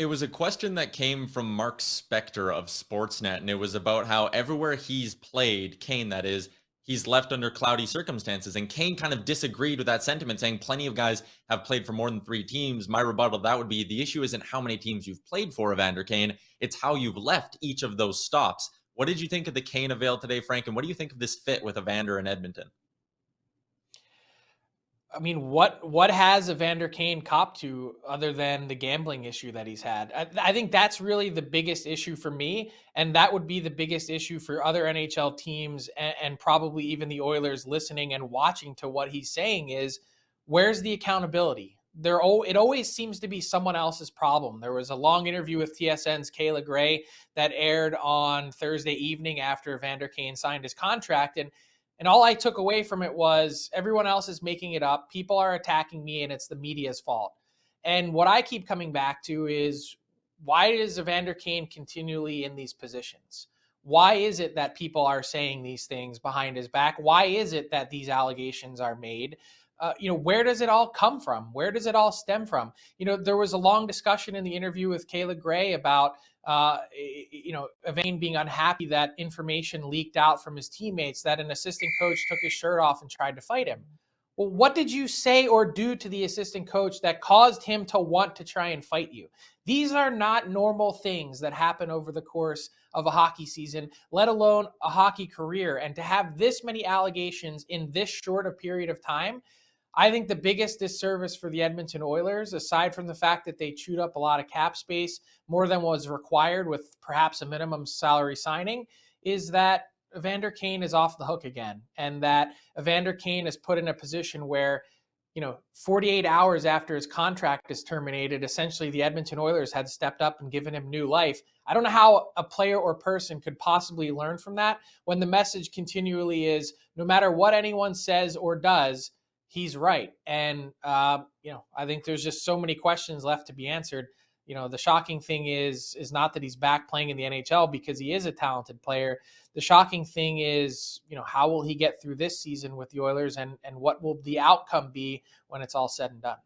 It was a question that came from Mark Spector of Sportsnet, and it was about how everywhere he's played, Kane that is, he's left under cloudy circumstances. And Kane kind of disagreed with that sentiment, saying plenty of guys have played for more than 3 teams. My rebuttal to that would be the issue isn't how many teams you've played for, Evander Kane, it's how you've left each of those stops. What did you think of the Kane avail today, Frank? And what do you think of this fit with Evander in Edmonton? I mean, what has Evander Kane copped to other than the gambling issue that he's had? I think that's really the biggest issue for me, and that would be the biggest issue for other NHL teams and probably even the Oilers listening and watching to what he's saying is, where's the accountability? It always seems to be someone else's problem. There was a long interview with TSN's Kayla Gray that aired on Thursday evening after Evander Kane signed his contract, and all I took away from it was everyone else is making it up. People are attacking me and it's the media's fault. And what I keep coming back to is, why is Evander Kane continually in these positions? Why is it that people are saying these things behind his back? Why is it that these allegations are made? Where does it all come from? Where does it all stem from? There was a long discussion in the interview with Kayla Gray about Evander being unhappy that information leaked out from his teammates that an assistant coach took his shirt off and tried to fight him. Well, what did you say or do to the assistant coach that caused him to want to try and fight you? These are not normal things that happen over the course of a hockey season, let alone a hockey career. And to have this many allegations in this short a period of time, I think the biggest disservice for the Edmonton Oilers, aside from the fact that they chewed up a lot of cap space, more than was required with perhaps a minimum salary signing, is that Evander Kane is off the hook again. And that Evander Kane is put in a position where, 48 hours after his contract is terminated, essentially the Edmonton Oilers had stepped up and given him new life. I don't know how a player or person could possibly learn from that when the message continually is, no matter what anyone says or does, he's right. And, I think there's just so many questions left to be answered. The shocking thing is not that he's back playing in the NHL, because he is a talented player. The shocking thing is, how will he get through this season with the Oilers, and what will the outcome be when it's all said and done?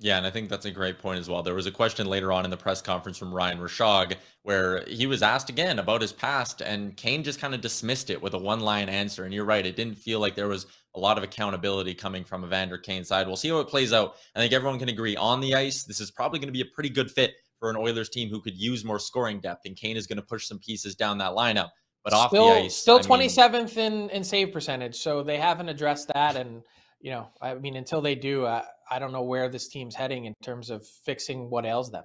Yeah, and I think that's a great point as well. There was a question later on in the press conference from Ryan Rishaug where he was asked again about his past, and Kane just kind of dismissed it with a one-line answer. And you're right, it didn't feel like there was a lot of accountability coming from Evander Kane's side. We'll see how it plays out. I think everyone can agree on the ice, this is probably going to be a pretty good fit for an Oilers team who could use more scoring depth, and Kane is going to push some pieces down that lineup. But off the ice, still 27th in save percentage, so they haven't addressed that. And until they do, I don't know where this team's heading in terms of fixing what ails them.